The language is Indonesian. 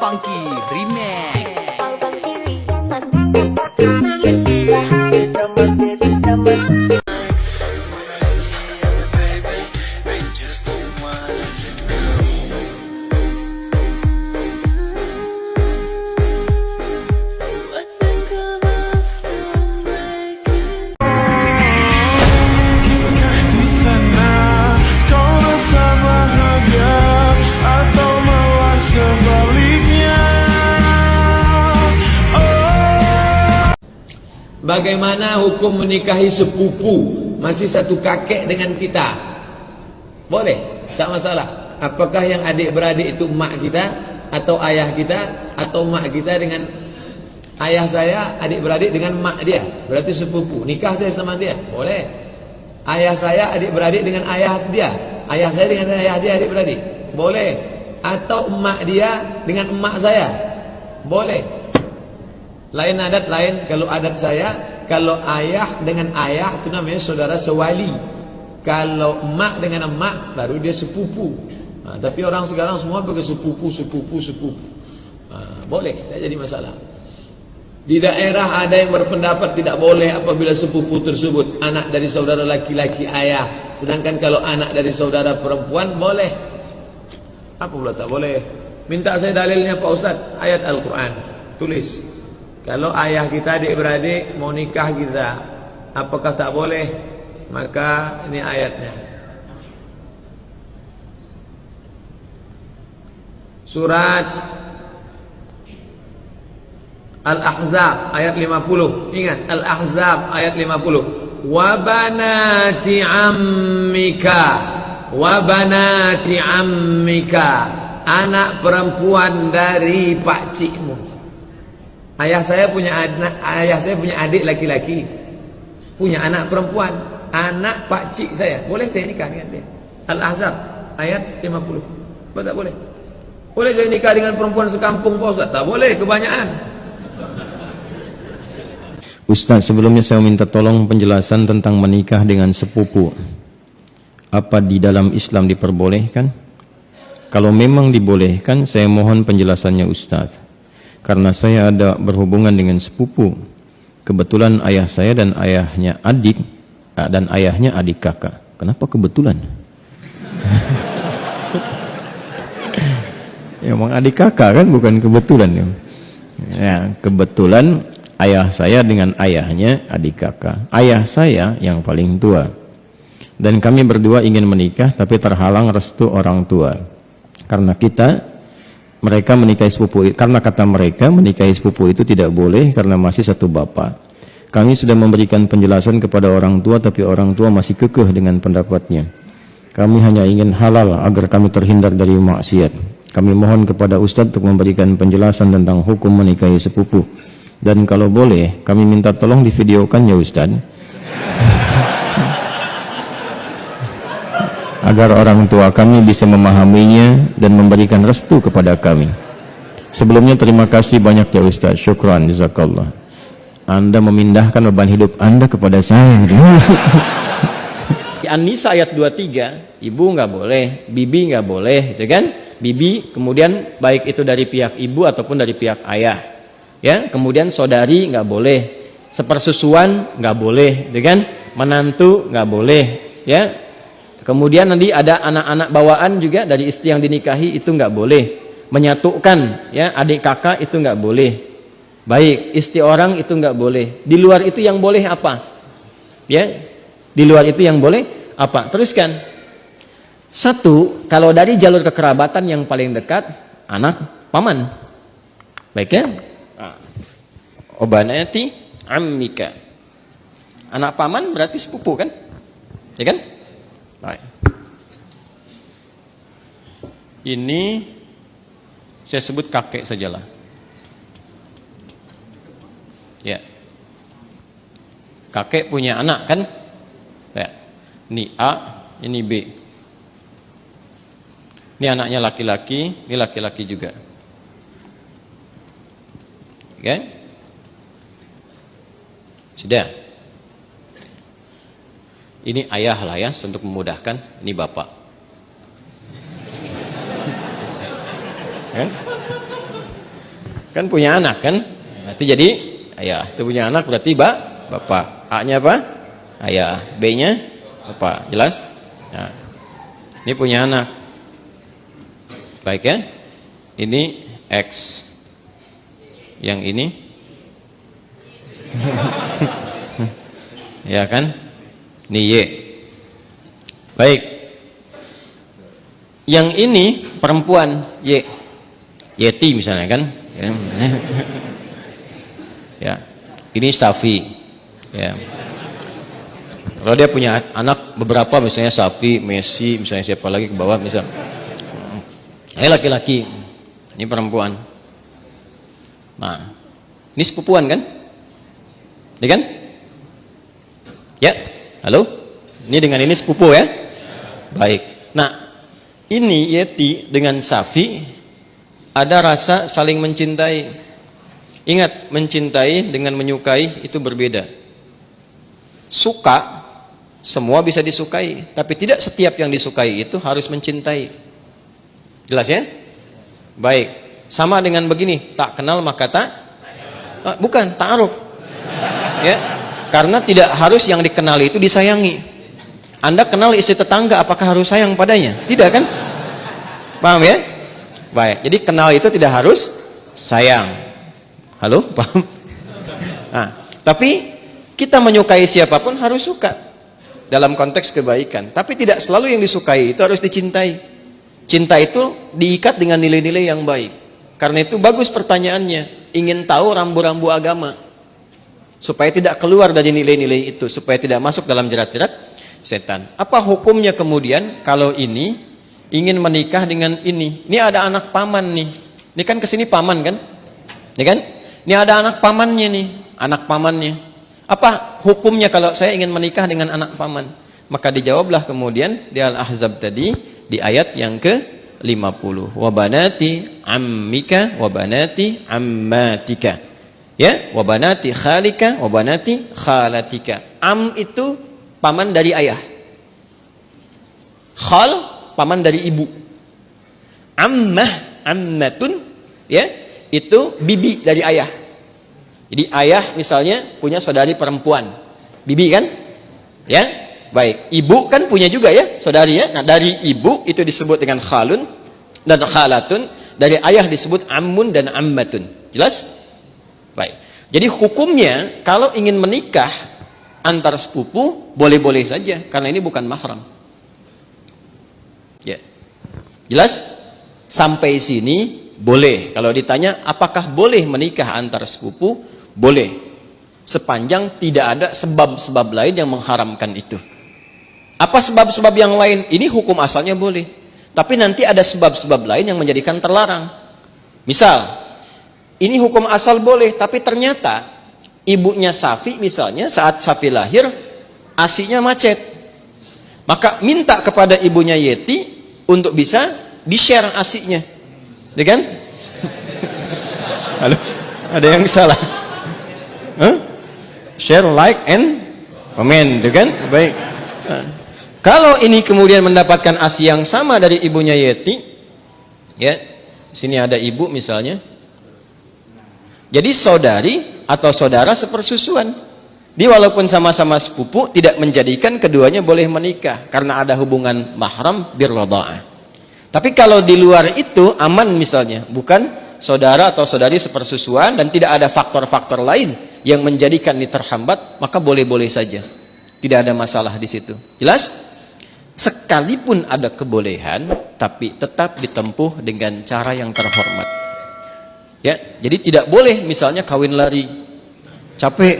Funky Remix. Bagaimana hukum menikahi sepupu masih satu kakek dengan kita? Boleh, tak masalah. Apakah yang adik-beradik itu mak kita atau ayah kita, atau mak kita dengan ayah saya, adik-beradik dengan mak dia, berarti sepupu. Nikah saya sama dia, boleh. Ayah saya adik-beradik dengan ayah dia, ayah saya dengan ayah dia adik-beradik, boleh. Atau emak dia dengan emak saya, boleh. Lain adat lain. Kalau adat saya, kalau ayah dengan ayah itu namanya saudara sewali. Kalau emak dengan emak baru dia sepupu. Tapi orang sekarang semua pakai sepupu. Boleh, tak jadi masalah. Di daerah ada yang berpendapat tidak boleh apabila sepupu tersebut anak dari saudara laki-laki ayah. Sedangkan kalau anak dari saudara perempuan boleh. Apa pula tak boleh? Minta saya dalilnya Pak Ustaz. Ayat Al-Quran, tulis. Kalau ayah kita adik-beradik mau nikah kita, apakah tak boleh? Maka ini ayatnya. Surat Al-Ahzab ayat 50. Ingat, Al-Ahzab ayat 50. Wa banati ammika, wa banati ammika, anak perempuan dari pakcikmu. Ayah saya punya adik laki-laki, punya anak perempuan, anak pakcik saya. Boleh saya nikah dengan dia? Al-Ahzab ayat 50. Apa tak boleh? Boleh saya nikah dengan perempuan sekampung Pak Ustaz? Tak boleh, kebanyakan. Ustaz, sebelumnya saya minta tolong penjelasan tentang menikah dengan sepupu. Apa di dalam Islam diperbolehkan? Kalau memang dibolehkan, saya mohon penjelasannya Ustaz. Karena saya ada berhubungan dengan sepupu. Kebetulan ayah saya dan ayahnya adik, dan ayahnya adik kakak. Kenapa kebetulan? Ya, emang adik kakak kan, bukan kebetulan ya. Ya, kebetulan ayah saya dengan ayahnya adik kakak. Ayah saya yang paling tua. Dan kami berdua ingin menikah tapi terhalang restu orang tua. Karena mereka menikahi sepupu, karena kata mereka menikahi sepupu itu tidak boleh karena masih satu bapak. Kami sudah memberikan penjelasan kepada orang tua, tapi orang tua masih kekeh dengan pendapatnya. Kami hanya ingin halal agar kami terhindar dari maksiat. Kami mohon kepada Ustadz untuk memberikan penjelasan tentang hukum menikahi sepupu. Dan kalau boleh, kami minta tolong divideokan ya Ustadz, agar orang tua kami bisa memahaminya dan memberikan restu kepada kami. Sebelumnya terima kasih banyak ya Ustaz. Syukran, jazakallah. Anda memindahkan beban hidup Anda kepada saya. Di An-Nisa ayat 23, ibu nggak boleh, bibi nggak boleh, gitu kan? Bibi, kemudian baik itu dari pihak ibu ataupun dari pihak ayah. Ya, kemudian saudari nggak boleh, sepersusuan nggak boleh, gitu kan? Menantu nggak boleh, ya. Kemudian nanti ada anak-anak bawaan juga dari istri yang dinikahi, itu nggak boleh. Menyatukan ya adik kakak itu nggak boleh. Baik, istri orang itu nggak boleh. Di luar itu yang boleh apa? Ya, di luar itu yang boleh apa? Teruskan. Satu, kalau dari jalur kekerabatan yang paling dekat, anak paman. Baik ya? Obanati ammika. Anak paman berarti sepupu kan? Ya kan? Baik. Ini saya sebut kakek sajalah. Ya. Kakek punya anak kan? Ya. Ini A, ini B. Ini anaknya laki-laki, ini laki-laki juga. Oke? Sudah. Ini ayah lah ya, untuk memudahkan. Ini bapak. Kan punya anak kan? Berarti jadi ayah. Itu punya anak berarti bapak. A-nya apa? Ayah. B-nya bapak. Jelas? Nah, ini punya anak. Baik ya? Ini X. Yang ini ya kan? Ini Y. Baik. Yang ini perempuan Y. Yeti misalnya kan? Ya. Ini Safi. Ya. Kalau dia punya anak beberapa misalnya Safi, Messi, misalnya siapa lagi ke bawah misal. Ini laki-laki. Ini perempuan. Nah, ini sepupuan kan? Ini kan? Ya, halo? Ini dengan ini sepupu ya? Baik. Nah, ini Yeti dengan Safi ada rasa saling mencintai. Ingat, mencintai dengan menyukai itu berbeda. Suka, semua bisa disukai, tapi tidak setiap yang disukai itu harus mencintai. Jelas ya? Baik. Sama dengan begini, tak kenal maka tak bukan, ta'aruf. Ya. Karena tidak harus yang dikenali itu disayangi. Anda kenal istri tetangga, apakah harus sayang padanya? Tidak kan? Paham ya? Baik. Jadi kenal itu tidak harus sayang. Halo? Paham? Nah, tapi kita menyukai siapapun harus suka dalam konteks kebaikan. Tapi tidak selalu yang disukai itu harus dicintai. Cinta itu diikat dengan nilai-nilai yang baik. Karena itu bagus pertanyaannya. Ingin tahu rambu-rambu agama. Supaya tidak keluar dari nilai-nilai itu. Supaya tidak masuk dalam jerat-jerat setan. Apa hukumnya kemudian kalau ini ingin menikah dengan ini? Ini ada anak paman nih. Ini kan kesini paman kan? Ini kan? Ini ada anak pamannya nih. Anak pamannya. Apa hukumnya kalau saya ingin menikah dengan anak paman? Maka dijawablah kemudian di Al-Ahzab tadi di ayat yang ke-50. Wa banati ammika wa banati ammatika. Ya, wa banati khalika wa banati khalatika. Am itu paman dari ayah. Khal paman dari ibu. Ammah, ammatun ya, itu bibi dari ayah. Jadi ayah misalnya punya saudari perempuan. Bibi kan? Ya. Baik, ibu kan punya juga ya, saudari ya. Nah, dari ibu itu disebut dengan khalun dan khalatun, dari ayah disebut ammun dan ammatun. Jelas? Baik. Jadi hukumnya kalau ingin menikah antar sepupu boleh-boleh saja karena ini bukan mahram. Ya. Jelas? Sampai sini boleh. Kalau ditanya apakah boleh menikah antar sepupu? Boleh. Sepanjang tidak ada sebab-sebab lain yang mengharamkan itu. Apa sebab-sebab yang lain? Ini hukum asalnya boleh. Tapi nanti ada sebab-sebab lain yang menjadikan terlarang. Misal, ini hukum asal boleh, tapi ternyata ibunya Safi misalnya saat Safi lahir, ASI-nya macet. Maka minta kepada ibunya Yeti untuk bisa di-share ASI-nya. Ya kan? Halo? Ada yang salah? Huh? Share, like, and comment. Ya kan? Baik. Kalau ini kemudian mendapatkan ASI yang sama dari ibunya Yeti, ya, sini ada ibu misalnya. Jadi saudari atau saudara sepersusuan. Dia walaupun sama-sama sepupu tidak menjadikan keduanya boleh menikah karena ada hubungan mahram birradha'ah. Tapi kalau di luar itu aman misalnya, bukan saudara atau saudari sepersusuan dan tidak ada faktor-faktor lain yang menjadikan ini terhambat, maka boleh-boleh saja. Tidak ada masalah di situ. Jelas? Sekalipun ada kebolehan, tapi tetap ditempuh dengan cara yang terhormat. Ya, jadi tidak boleh misalnya kawin lari. Capek.